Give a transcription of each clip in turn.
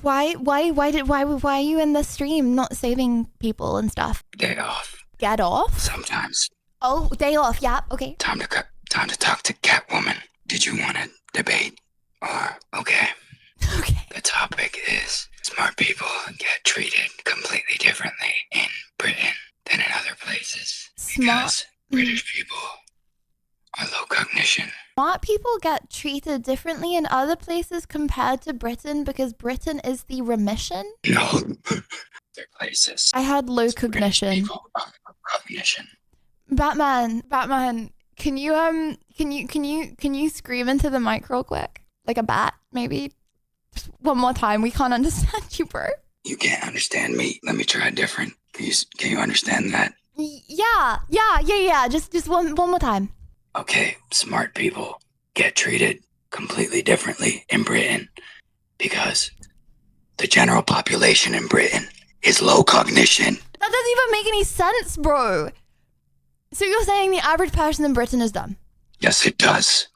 Why are you in the stream not saving people and stuff? Day off. Get off? Sometimes. Oh, day off. Yeah. Okay. Time to talk to Catwoman. Did you want to debate? Or okay. Okay. The topic is smart people get treated completely differently in Britain than in other places. Because British people are low cognition. Smart people get treated differently in other places compared to Britain because Britain is the remission? No. Their places. I had low cognition. British people are low cognition. Batman, can you scream into the mic real quick? Like a bat, maybe? Just one more time. We can't understand you, bro. You can't understand me. Let me try different. Can you understand that? Yeah. Just one more time. Okay, smart people get treated completely differently in Britain because the general population in Britain is low cognition. That doesn't even make any sense, bro. So you're saying the average person in Britain is dumb? Yes, it does.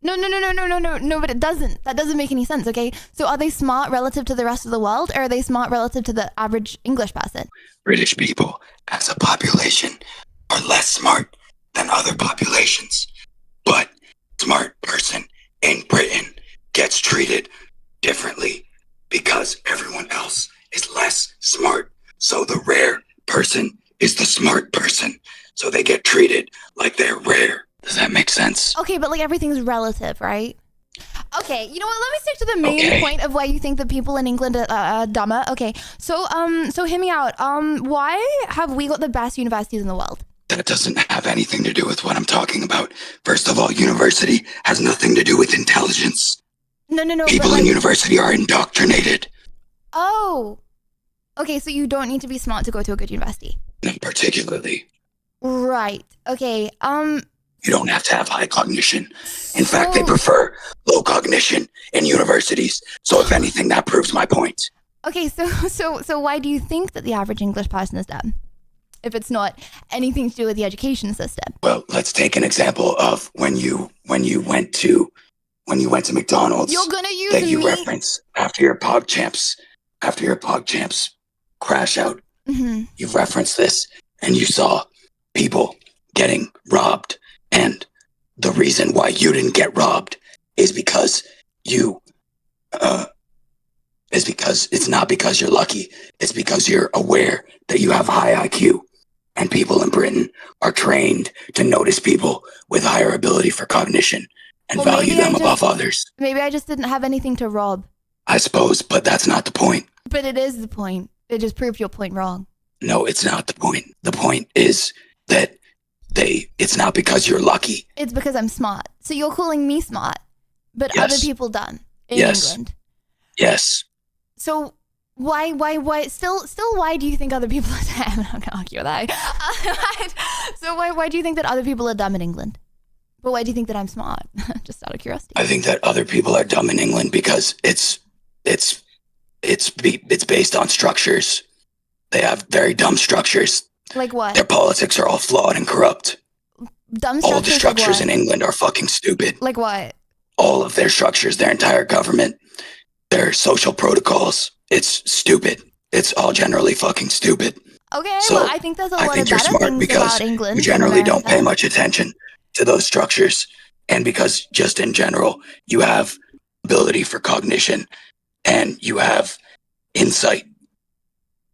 No, but it doesn't. That doesn't make any sense, okay? So are they smart relative to the rest of the world, or are they smart relative to the average English person? British people, as a population, are less smart than other populations. But smart person in Britain gets treated differently because everyone else is less smart. So the rare person is the smart person. So they get treated like they're rare. Does that make sense? Okay, but like everything's relative, right? Okay, you know what? Let me stick to the main point of why you think the people in England are dumber. Okay, so hear me out. Why have we got the best universities in the world? That doesn't have anything to do with what I'm talking about. First of all, university has nothing to do with intelligence. No. People in university are indoctrinated. Oh. Okay, so you don't need to be smart to go to a good university. Not particularly. Right. Okay. You don't have to have high cognition. In fact, they prefer low cognition in universities. So if anything, that proves my point. Okay, so why do you think that the average English person is dumb? If it's not anything to do with the education system. Well, let's take an example of when you went to McDonald's. You're gonna use that you reference after your PogChamps crash out. Mm-hmm. You referenced this and you saw people getting robbed. And the reason why you didn't get robbed is because it's not because you're lucky. It's because you're aware that you have high IQ. And people in Britain are trained to notice people with higher ability for cognition and value them above others. Maybe I just didn't have anything to rob. I suppose, but that's not the point. But it is the point. It just proved your point wrong. No, it's not the point. The point is that it's not because you're lucky. It's because I'm smart. So you're calling me smart, but other people dumb in England. Yes. So why still why do you think other people are dumb? I'm not gonna argue with that. So why do you think that other people are dumb in England? But why do you think that I'm smart? Just out of curiosity. I think that other people are dumb in England because it's based on structures. They have very dumb structures. Like what? Their politics are all flawed and corrupt. Dumb structures. All the structures in England are fucking stupid. Like what? All of their structures, their entire government, their social protocols. It's stupid. It's all generally fucking stupid. Okay, so well, I think there's a lot of better things about England. You generally don't pay much attention to those structures. And because just in general, you have ability for cognition and you have insight.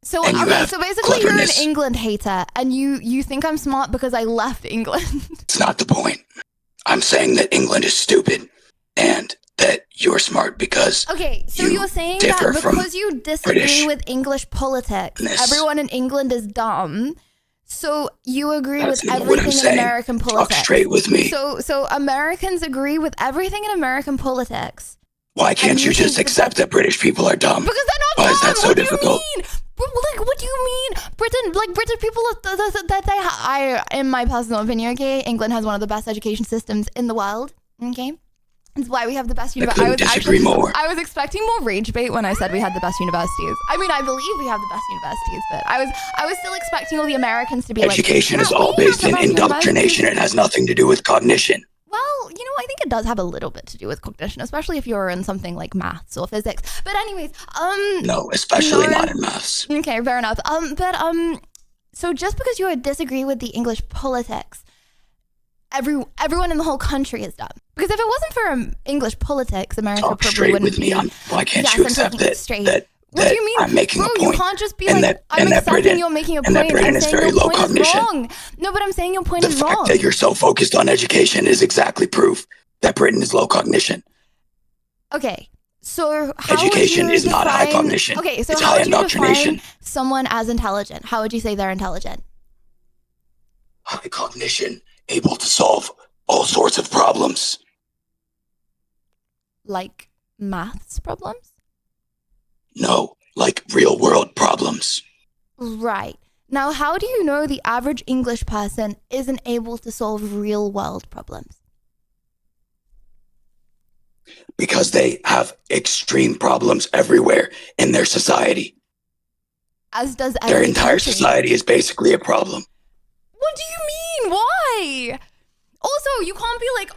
So basically you're an England hater and you think I'm smart because I left England. It's not the point. I'm saying that England is stupid and that you're smart because so you're saying that because you disagree with English politics, everyone in England is dumb. So you agree with everything in American politics. Talk straight with me. So Americans agree with everything in American politics. Why can't you just accept that British people are dumb? Because they're not dumb. Why is that so difficult? What do you mean? British people, in my personal opinion, okay, England has one of the best education systems in the world, okay? That's why we have the best universities. I was expecting more rage bait when I said we had the best universities. I mean, I believe we have the best universities, but I was still expecting all the Americans to be Education is all based in indoctrination. It has nothing to do with cognition. Well, I think it does have a little bit to do with cognition, especially if you're in something like maths or physics. But anyways, No, especially not in maths. Okay, fair enough. So just because you disagree with the English politics, everyone in the whole country is dumb. Because if it wasn't for English politics, America Talk probably straight wouldn't with me. be. Why can't you accept that? What do you mean? I'm making a point. You can't just be like, I'm accepting you're making a point. And that Britain is very low cognition. Wrong. No, but I'm saying your point is wrong. The fact that you're so focused on education is exactly proof that Britain is low cognition. Okay, so how education would you is not high cognition. Okay, so it's how high would you indoctrination. define someone as intelligent? How would you say they're intelligent? High cognition, able to solve all sorts of problems. Like maths problems? No, like real world problems. Right. Now, how do you know the average English person isn't able to solve real world problems? Because they have extreme problems everywhere in their society. As does every Their entire country. society is basically a problem. What do you mean? Why? Also, you can't be like,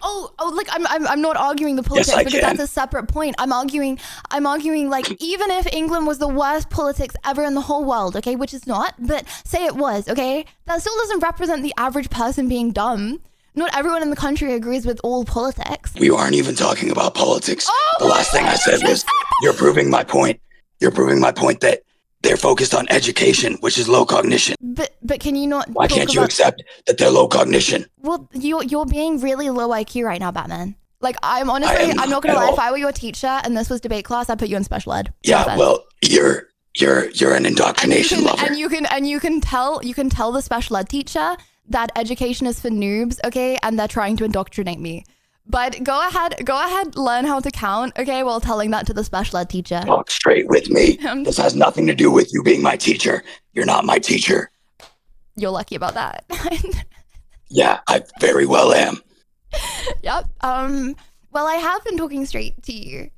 like I'm not arguing the politics because that's a separate point. I'm arguing like even if England was the worst politics ever in the whole world, okay, which it's not, but say it was, okay, that still doesn't represent the average person being dumb. Not everyone in the country agrees with all politics. We aren't even talking about politics. The last thing I said was, you're proving my point. You're proving my point that they're focused on education, which is low cognition. But can you not? Why can't you accept that they're low cognition? Well, you're being really low IQ right now, Batman. Like I'm honestly, I'm not gonna lie. If I were your teacher and this was debate class, I'd put you in special ed. Yeah, well, you're an indoctrination lover. And you can tell the special ed teacher that education is for noobs, okay, and they're trying to indoctrinate me. But go ahead, learn how to count, okay, while telling that to the special ed teacher. Talk straight with me. This has nothing to do with you being my teacher. You're not my teacher. You're lucky about that. Yeah, I very well am. Yep. Well, I have been talking straight to you.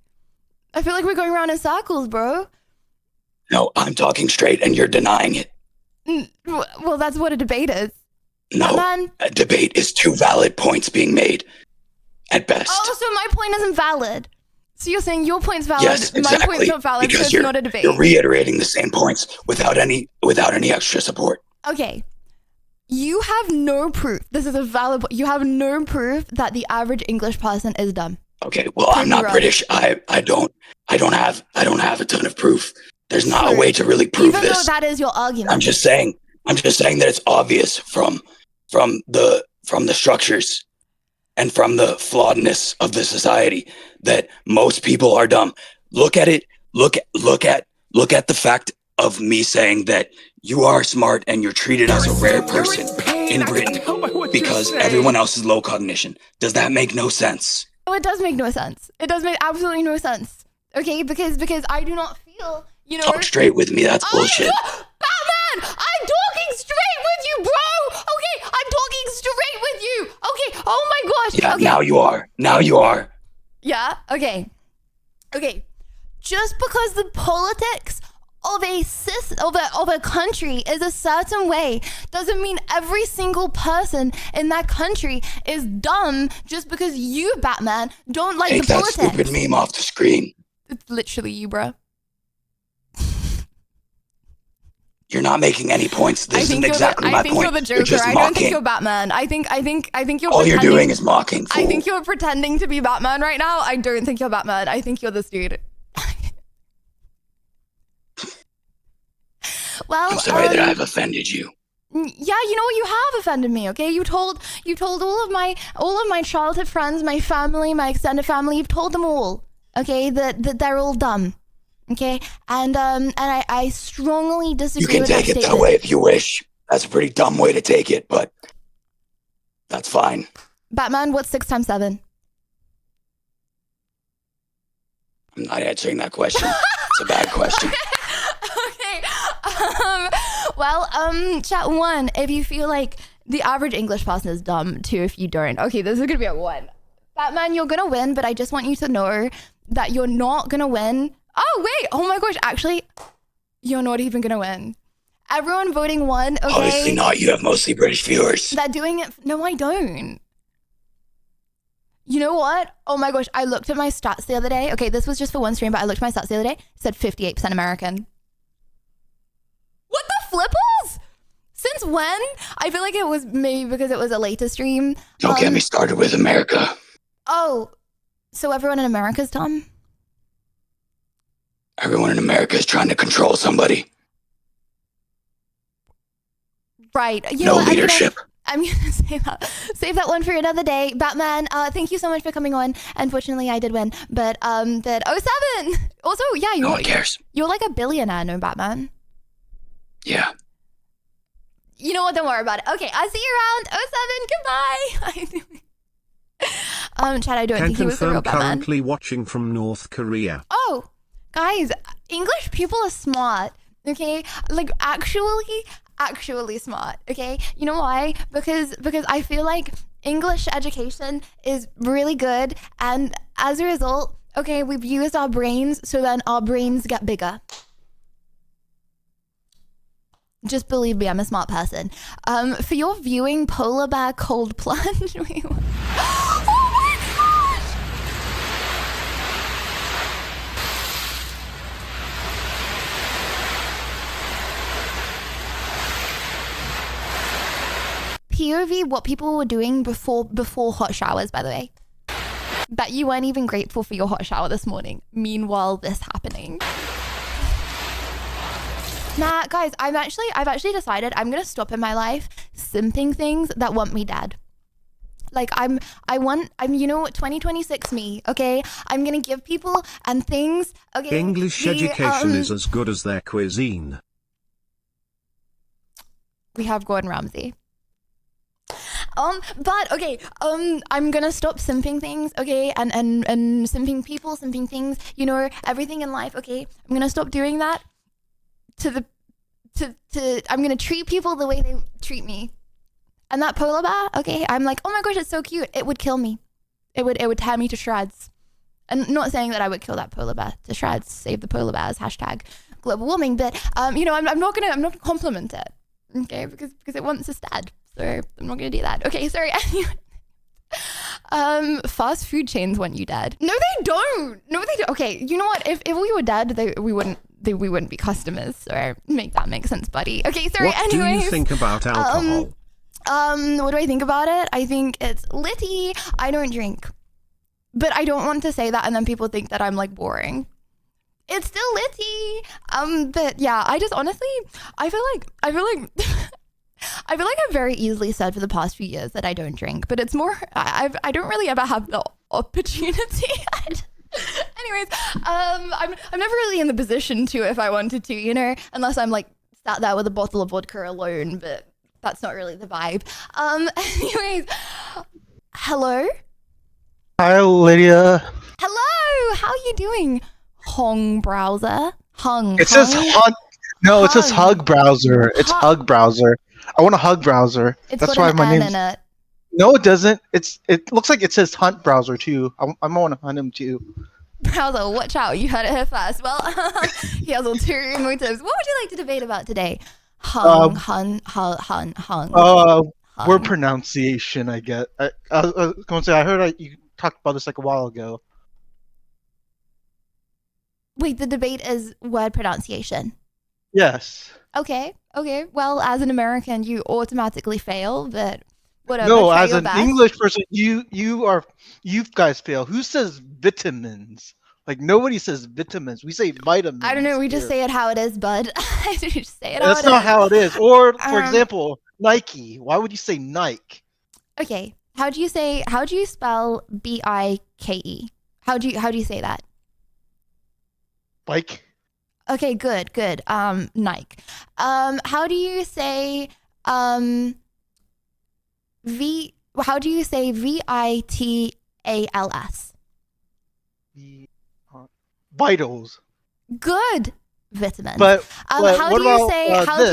I feel like we're going around in circles, bro. No, I'm talking straight and you're denying it. Well, that's what a debate is. No, a debate is two valid points being made. At best. Oh, so my point isn't valid. So you're saying your point's valid, yes, exactly. My point's not valid because it's not a debate. You're reiterating the same points without any extra support. Okay. You have no proof. This is a valid point. You have no proof that the average English person is dumb. Okay, well, I'm not British. I don't have a ton of proof. There's not a way to really prove this. Even though that is your argument. I'm just saying that it's obvious from the structures and from the flawedness of the society that most people are dumb. Look at it. Look at the fact of me saying that you are smart and you're treated as a rare person in Britain because everyone else is low cognition. Does that make no sense? Oh, it does make no sense. It does make absolutely no sense. Okay, because I do not feel, Talk straight with me. That's bullshit. Batman, I'm talking straight with you, bro. Okay, I'm talking straight with you. Okay. Oh my gosh. Yeah. Okay. Now you are. Yeah. Okay. Just because the politics of a country is a certain way doesn't mean every single person in that country is dumb just because you, Batman, don't like the politics. Take that stupid meme off the screen. It's literally you, bro. You're not making any points. This isn't exactly my point. I think you're the Joker. I don't think you're Batman. I think you're all you're doing is mocking. Fool. I think you're pretending to be Batman right now. I don't think you're Batman. I think you're this dude. Well, I'm sorry that I've offended you. Yeah, you know what? You have offended me. Okay, you told all of my childhood friends, my family, my extended family. You've told them all. Okay, that they're all dumb. Okay, and I strongly disagree with that statement. You can take it that way if you wish. That's a pretty dumb way to take it, but that's fine. Batman, what's 6 times 7? I'm not answering that question. It's a bad question. Okay. Chat 1, if you feel like the average English person is dumb. 2, if you don't. Okay, this is gonna be a 1. Batman, you're gonna win, but I just want you to know that you're not gonna win. Oh, wait. Oh my gosh. Actually, you're not even going to win. Everyone voting 1, okay? Obviously not. You have mostly British viewers. They're doing it. No, I don't. You know what? Oh my gosh, I looked at my stats the other day. Okay, this was just for one stream, but I looked at my stats the other day. It said 58% American. What the flippers? Since when? I feel like it was maybe because it was a later stream. Don't get me started with America. Oh, so everyone in America's dumb? Everyone in America is trying to control somebody. Right. You No know what? leadership. I'm gonna save that one for another day. Batman, thank you so much for coming on. Unfortunately, I did win, but 07. Also, yeah, No one cares. You're like a billionaire, no Batman. Yeah. You know what? Don't worry about it. Okay, I'll see you around. 07. Goodbye. Chad, I don't think he was the real Batman. Currently watching from North Korea. Oh, guys, English people are smart. Okay, like actually smart. Okay, you know why? Because I feel like English education is really good, and as a result, okay, we've used our brains, so then our brains get bigger. Just believe me, I'm a smart person. For your viewing, polar bear cold plunge. Oh my gosh! POV, what people were doing before hot showers, by the way. Bet you weren't even grateful for your hot shower this morning. Meanwhile, this happening. Nah, guys, I've actually decided I'm gonna stop in my life simping things that want me dead. Like I'm 2026 me, okay? I'm gonna give people and things, okay? English education is as good as their cuisine. We have Gordon Ramsay. But okay, I'm gonna stop simping things, okay, and simping people, simping things, you know, everything in life, okay? I'm gonna stop doing that. I'm gonna treat people the way they treat me. And that polar bear, okay, I'm like, oh my gosh, it's so cute. It would kill me. It would tear me to shreds. And not saying that I would kill that polar bear to shreds. Save the polar bears. # global warming. But you know, I'm not gonna compliment it, okay, because it wants us dead. So I'm not gonna do that. Okay, sorry. Fast food chains want you dead. No, they don't. Okay, you know what? If we were dead, we wouldn't be customers. Or make that make sense, buddy. Okay, sorry. What do you think about alcohol? What do I think about it? I think it's litty. I don't drink, but I don't want to say that, and then people think that I'm like boring. It's still litty. But yeah, I just honestly, I feel like I've very easily said for the past few years that I don't drink, but it's more, I don't really ever have the opportunity. Anyways, I'm never really in the position to if I wanted to, you know, unless I'm like sat there with a bottle of vodka alone, but that's not really the vibe. Anyways, hello? Hi, Lydia. Hello, how are you doing? Hung browser? It says hug. No, it says hug browser. It's hug browser. I want a hug browser. That's why my name's in it. No, it doesn't. It looks like it says hunt browser too. I want to hunt him too. Browser, watch out! You heard it here first. Well, he has ulterior motives. What would you like to debate about today? Hung. Word pronunciation. I get. I was going to say. I heard you talked about this like a while ago. Wait, the debate is word pronunciation. Yes. Okay. Well, as an American, you automatically fail, but whatever. No, as an English person, you guys fail. Who says vitamins? Like nobody says vitamins. We say vitamins. I don't know. We just say it how it is, bud. We just say it how That's not how it is. Or for example, Nike. Why would you say Nike? Okay. How do you spell BIKE? How do you say that? Bike. Okay, good. Nike. How do you say VITALS? Vitals. Good. Vitamins. But how do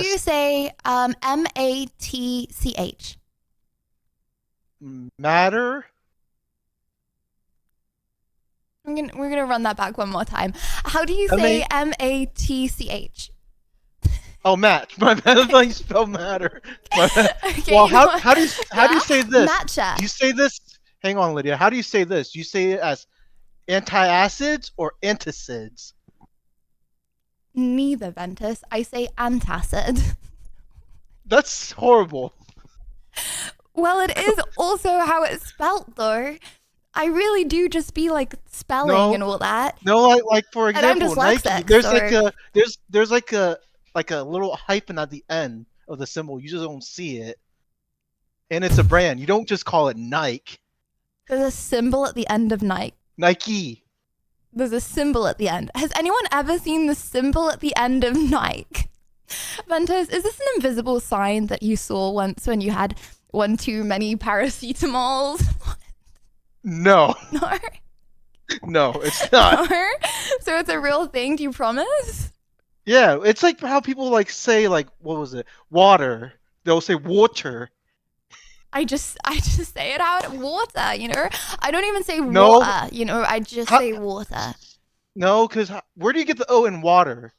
you say MATCH? Matter. We're gonna run that back one more time. How do you say MATCH? Oh, match. My bad. I thought you spell matter. Okay, well, how do you say this? Matcha. You say this. hang on, Lydia. How do you say this? You say it as antacids or antacids? Neither, Ventus. I say antacid. That's horrible. Well, it is also how it's spelt, though. I really do just be like spelling No. and all that. No, like for And I'm example, Nike. dyslexic, There's so- like a little hyphen at the end of the symbol. You just don't see it, and it's a brand. You don't just call it Nike. There's a symbol at the end of Nike. Nike. There's a symbol at the end. Has anyone ever seen the symbol at the end of Nike? Ventus, is this an invisible sign that you saw once when you had one too many paracetamols? No, No? no, it's not. No? So it's a real thing, do you promise? Yeah, it's like how people like say like what was it? Water. They'll say water. I just say it out. Water, you know? I don't even say No. water, you know? I just How- say water. No, because where do you get the O in water?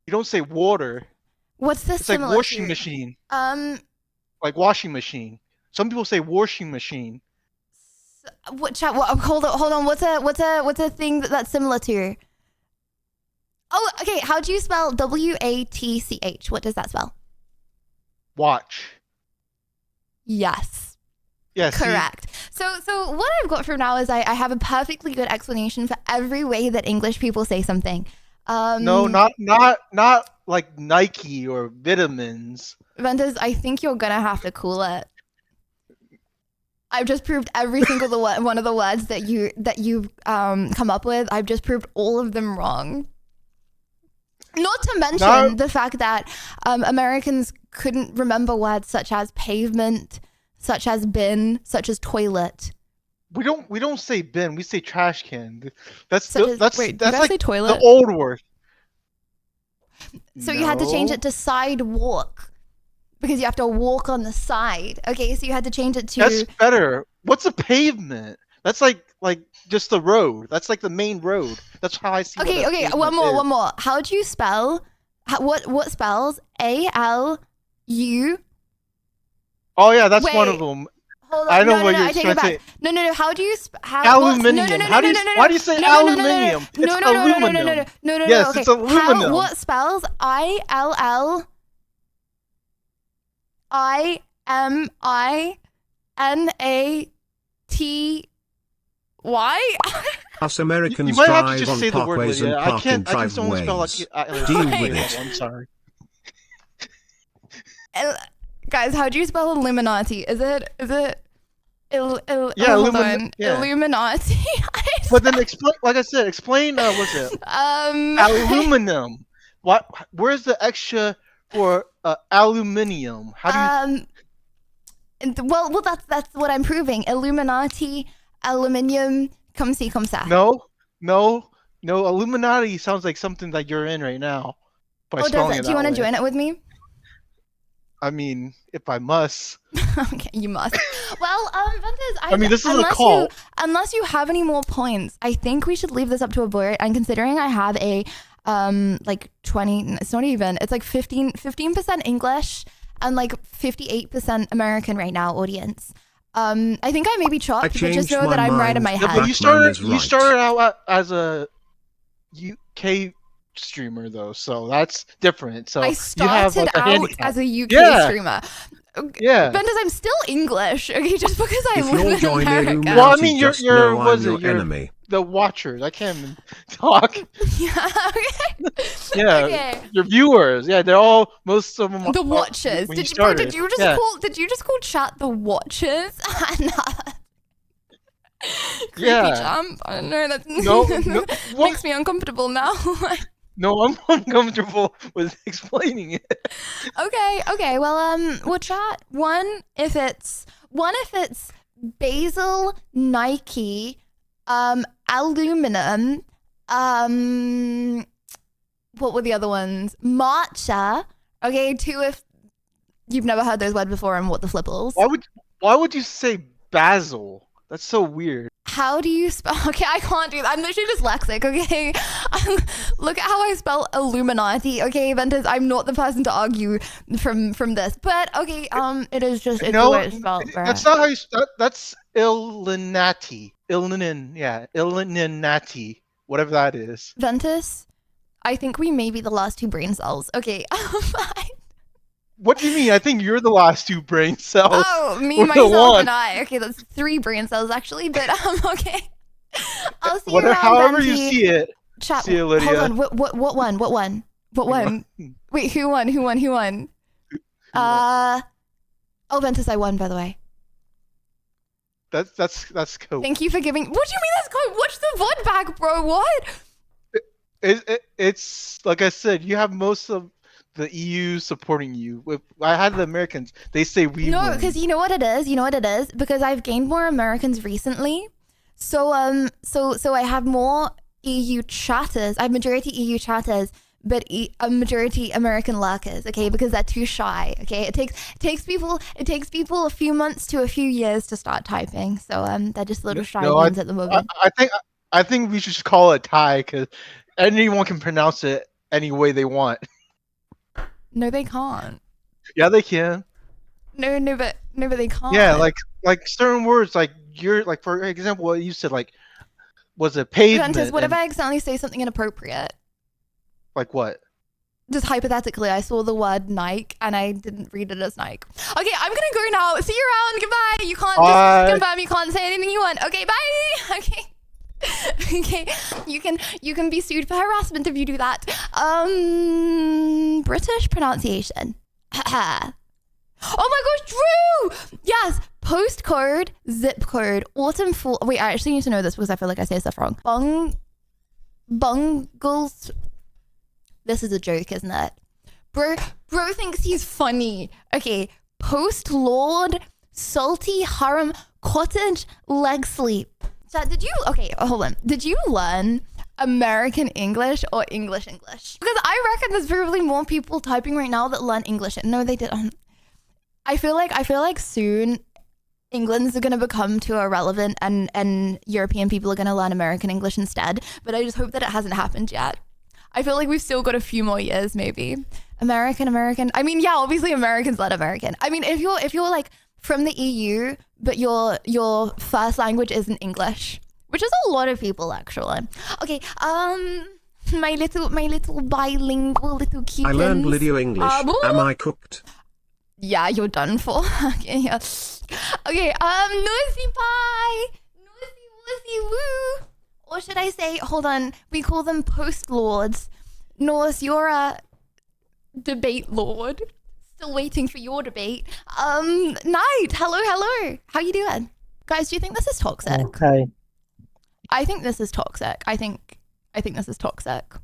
You don't say water. What's this It's like similar washing to? machine. Um, Like washing machine. Some people say washing machine. what? Hold on. What's a thing that's similar to? Oh, okay. How do you spell WATCH? What does that spell? Watch. Yes, Yeah, see? correct. So what I've got from now is I have a perfectly good explanation for every way that English people say something. No, not like Nike or vitamins. Ventus, I think you're gonna have to cool it. I've just proved every single one of the words that you've come up with. I've just proved all of them wrong. Not to mention the fact that Americans couldn't remember words such as pavement, such as bin, such as toilet. We don't say bin. We say trash can. That's Such as- wait, did I like say toilet? the old word. So you had to change No. it to sidewalk because you have to walk on the side. Okay, so you had to change it to. That's better. What's a pavement? That's like just the road. That's like the main road. That's how I see. what Okay, a okay. pavement One is. more. How do you spell? What spells ALU? Oh yeah, that's one of Wait. them. Hold on. I know no, what no, you're I take trying it to back. say. No. How do you Aluminium. No, How do you? Why do you say aluminium? It's aluminum. No. Yes, Okay. it's aluminum. What spells ILLIMINATY? Us Americans You might have to drive just on say the word, parkways and Lydia. I park in can't. I can only spell like. driveways. Deal with it. I'm sorry. Guys, how do you spell Illuminati? Is it hold on. Yeah. Illuminati? But then explain, like I said, explain. What's it? Aluminum. What? Where's the extra for aluminium? How do you? Well, that's what I'm proving. Illuminati, aluminium, come see, come sa. No. Illuminati sounds like something that you're in right now. By Oh, does spelling it? it Do you that want to way. join it with me? I mean, if I must. Okay, you must. Well, Ventus, I mean, this is a call. Unless you have any more points, I think we should leave this up to a vote. And considering I have a like 20, it's not even, it's like 15% English and like 58% American right now audience. I think I may be chopped, I but just changed know that my I'm right in my mind. Yeah, head. but you Batman is started. You right. started out as a UK streamer though, so that's different. So I you have started like a out handicap. as a UK Yeah. streamer. Yeah. Ventus, I'm still English, okay, just because I If live you're in joining America. Illuminati, Well, I mean, you're- just you're- know was I'm it? your You're- enemy. The watchers. I can't even talk. Yeah, okay. Yeah. Okay. Your viewers. Yeah, they're all. Most of them. The are- Watchers. when Did you you, bro, started. did you just Yeah. call chat the Watchers? Nah. Creepy Yeah. jump. I don't know. That No. What? makes me uncomfortable now. No, I'm uncomfortable with explaining it. Okay. Well, we'll chat one if it's basil, Nike, aluminum, what were the other ones? Matcha. Okay, two if you've never heard those words before and what the flipples. Why would you say basil? That's so weird. How do you spell? Okay, I can't do that. I'm literally dyslexic, okay? Look at how I spell Illuminati, okay, Ventus? I'm not the person to argue from this. But, okay, it is just, it's the No, way it's spelled, bruh. that's not how you. That's Illuminati. Illuminati. Whatever that is. Ventus, I think we may be the last two brain cells. Okay. What do you mean? I think you're the last two brain cells. Oh, me, myself, and I. Okay, that's 3 brain cells actually, but okay. I'll see you around, however Venti. you see it. Chat, see you, Lydia. Hold on. What one? Wait, who won? Oh, Ventus, I won, by the way. That's cool. Thank you for giving. What do you mean that's cool? Watch the VOD back, bro. What? It's like I said. You have most of the EU supporting you. I had the Americans. They say we No, win. because you know what it is. Because I've gained more Americans recently. So I have more EU chatters. I have majority EU chatters, but a majority American lurkers. Okay, because they're too shy. Okay, it takes people a few months to a few years to start typing. So they're just little shy ones at the moment. I think we should just call it a tie because anyone can pronounce it any way they want. No, they can't. Yeah, they can. No, but they can't. Yeah, like certain words, like you're like for example, what you said, like was it pavement? Ventus, what if I accidentally say something inappropriate? Like what? Just hypothetically, I saw the word Nike and I didn't read it as Nike. Okay, I'm gonna go now. See you around. Goodbye. You can't just confirm. You can't say anything you want. Okay, bye. Okay. Okay, you can be sued for harassment if you do that. British pronunciation. Oh my gosh, Drew! Yes, postcode, zip code, autumn fall. Wait, I actually need to know this because I feel like I say stuff wrong. Bungles. This is a joke, isn't it? Bro thinks he's funny. Okay, post lord, salty harem, cottage, leg sleep. Hold on. Did you learn American English or English? Because I reckon there's probably more people typing right now that learn English. No, they didn't. I feel like soon England's going to become too irrelevant and European people are going to learn American English instead. But I just hope that it hasn't happened yet. I feel like we've still got a few more years, maybe. American. I mean, yeah, obviously Americans learn American. I mean, if you're like from the EU, but your first language isn't English, which is a lot of people actually. Okay, my little bilingual little cute. I learned Lydia English. Am I cooked? Yeah, you're done for. Okay, yeah. Okay, nosy pie, nosy wussy woo. Or should I say, hold on, we call them post lords. Norse, you're a debate lord. Still waiting for your debate. Night, hello. How you doing? Guys, do you think this is toxic? Hi. I think this is toxic. I think this is toxic.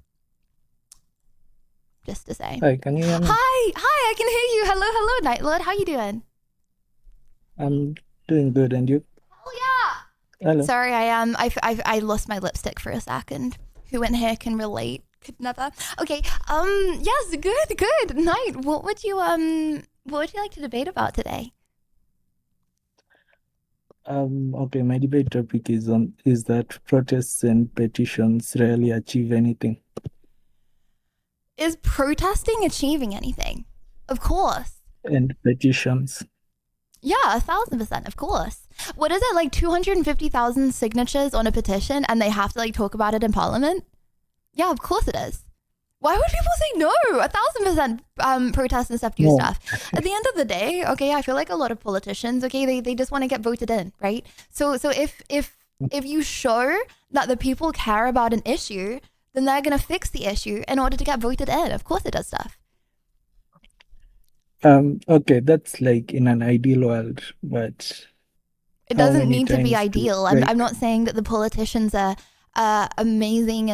Just to say. Hi, can you hear me? Hi, I can hear you. Hello, Night Lord. How you doing? I'm doing good, and you? Oh yeah. Hello. Sorry, I lost my lipstick for a second. Who in here can relate? Could never. Okay. Yes. Good. Night. What would you like to debate about today? Okay. My debate topic is that protests and petitions rarely achieve anything. Is protesting achieving anything? Of course. And petitions. Yeah, 1,000%. Of course. What is it, like 250,000 signatures on a petition, and they have to like talk about it in Parliament? Yeah, of course it is. Why would people say no? 1,000% protest and stuff, do stuff. At the end of the day, okay, I feel like a lot of politicians, okay, they just want to get voted in, right? So if you show that the people care about an issue, then they're gonna fix the issue in order to get voted in. Of course it does stuff. Okay, that's like in an ideal world, but it doesn't need to be ideal. I'm not saying that the politicians are amazing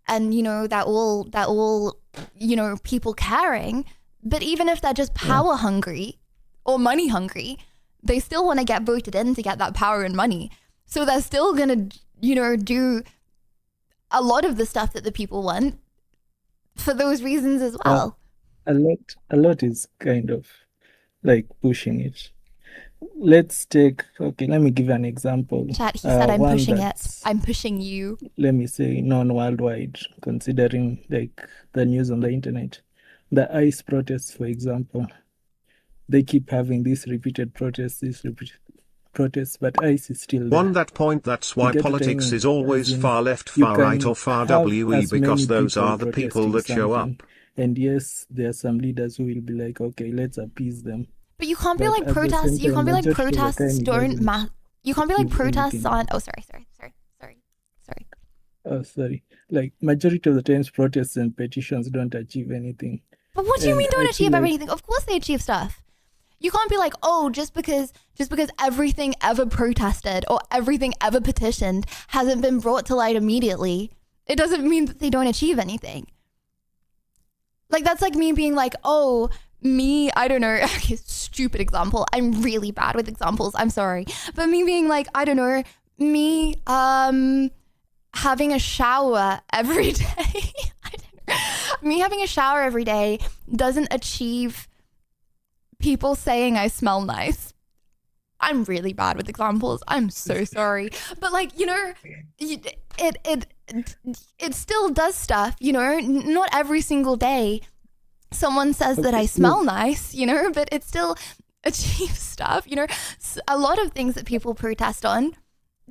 and you know that all you know people caring, but even if they're just power hungry or money hungry, they still want to get voted in to get that power and money. So they're still gonna do a lot of the stuff that the people want for those reasons as well. A lot is kind of like pushing it. Let me give an example. Chat, he said I'm pushing it. I'm pushing you. Let me say non-worldwide, considering like the news on the internet. The ICE protests, for example, they keep having these repeated protests, protests, but ICE is still there. On that point, that's why You get what I politics mean? is always As in, far left, you far right, can or far have WE, as because many those people are the people protesting that show up. something. And yes, there are some leaders who will be like, okay, let's appease them. But you can't be But like at the protests. same You time, can't be like majority of the time, protests it don't doesn't matter. You can't be like achieve protests anything. on. Oh, sorry. Oh, sorry. Like, majority of the times, protests and petitions don't achieve anything. But what do you And mean don't I feel achieve like, everything? Of course they achieve stuff. You can't be like, oh, just because everything ever protested or everything ever petitioned hasn't been brought to light immediately, it doesn't mean that they don't achieve anything. Like, that's like me being like, oh, me, I don't know, okay, stupid example. I'm really bad with examples. I'm sorry. But me being like, I don't know, me having a shower every day. I don't know. Me having a shower every day doesn't achieve people saying I smell nice. I'm really bad with examples. I'm so sorry. But like, you know, it still does stuff, you know, not every single day someone says that I smell nice, you know, but it still achieves stuff, you know. A lot of things that people protest on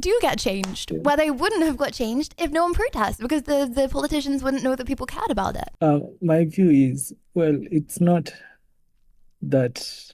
do get changed, where they wouldn't have got changed if no one protests, because the politicians wouldn't know that people cared about it. my view is, well, it's not that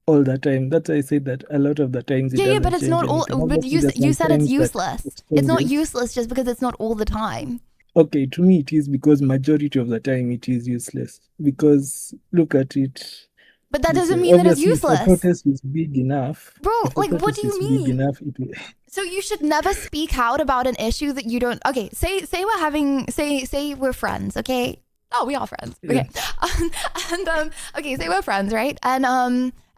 all the time. That's why I say that a lot of the times it Yeah, doesn't but it's change not all. anything. But Obviously, there's you said it's sometimes that useless. it It's not changes. useless just because it's not all the time. Okay, to me it is, because majority of the time it is useless. Because look at it. But that This doesn't way. mean that it's Obviously, if a useless. protest is big enough, Bro, if a like, what protest do you is big mean? enough, it will. So you should never speak out about an issue that you don't. Okay, say we're having say we're friends. Okay, oh, we are friends. Okay, and okay, say we're friends, right?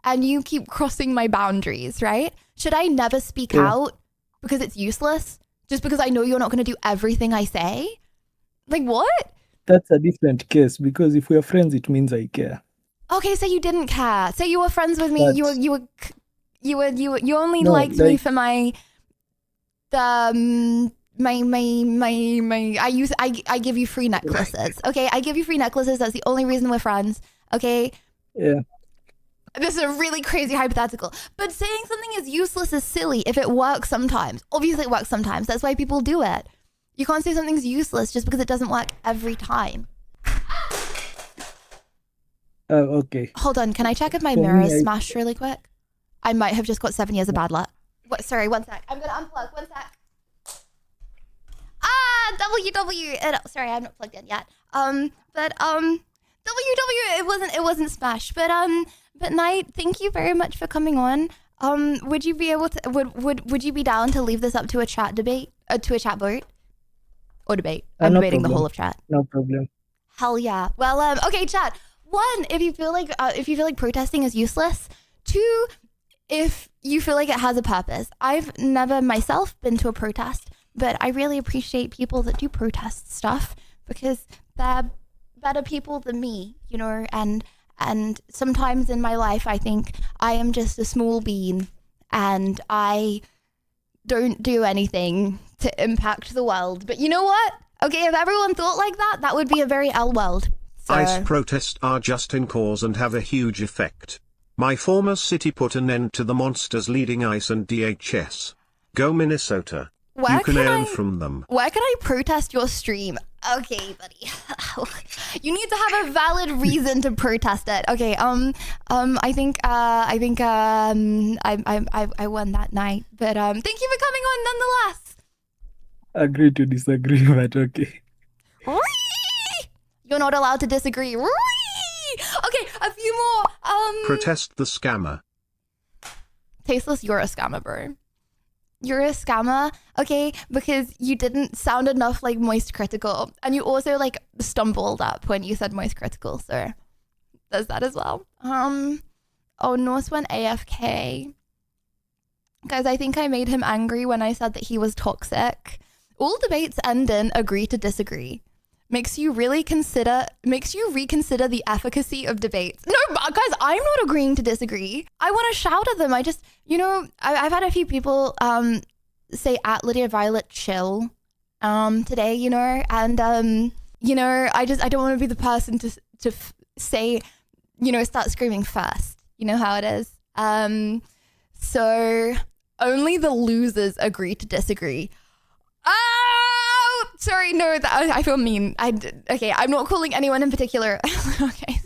And you keep crossing my boundaries, right? Should I never speak out because it's useless? Just because I know you're not going to do everything I say? Like, what? That's a different case, because if we're friends, it means I care. Okay, so you didn't care. Say you were friends with me. But You only no, liked me like, for my I give you free necklaces. Okay, I give you free necklaces. That's the only reason we're friends. Okay. yeah. This is a really crazy hypothetical, but saying something is useless is silly if it works sometimes. Obviously it works sometimes. That's why people do it. You can't say something's useless just because it doesn't work every time. Okay. Hold on, can I check if my For mirror me, is smashed really quick? I might have just got 7 years of bad luck. What? Sorry, 1 sec. I'm gonna unplug. 1 sec. Sorry, I'm not plugged in yet. It wasn't smashed. But Knight, thank you very much for coming on. Would you be able to? Would you be down to leave this up to a chat debate? To a chat vote? Or debate? I'm no debating problem. the whole of chat. No problem. Hell yeah. Well, okay, chat. 1, if you feel like protesting is useless. 2, if you feel like it has a purpose. I've never myself been to a protest, but I really appreciate people that do protest stuff because they're better people than me, you know, and sometimes in my life I think I am just a small bean and I don't do anything to impact the world. But you know what? Okay, if everyone thought like that, that would be a very L world. So... ICE protests are just in cause and have a huge effect. My former city put an end to the monsters leading ICE and DHS. Go Minnesota. You can learn from them. Where can I protest your stream? Okay, buddy. You need to have a valid reason to protest it. Okay, I think I won that night. But thank you for coming on nonetheless. Agree to disagree, but okay. You're not allowed to disagree. Okay, a few more. Protest the scammer. Tasteless, you're a scammer, bro. You're a scammer, okay, because you didn't sound enough like Moist Critical, and you also like stumbled up when you said Moist Critical, so there's that as well. Oh, Norse went AFK. Guys, I think I made him angry when I said that he was toxic. All debates end in agree to disagree. Makes you reconsider the efficacy of debates. No, guys, I'm not agreeing to disagree. I want to shout at them. I just, you know, I've had a few people say at Lydia Violet chill today, you know, and you know, I don't want to be the person to say, you know, start screaming first. You know how it is. So only the losers agree to disagree. Oh, sorry, no, I feel mean. Okay, I'm not calling anyone in particular. Okay,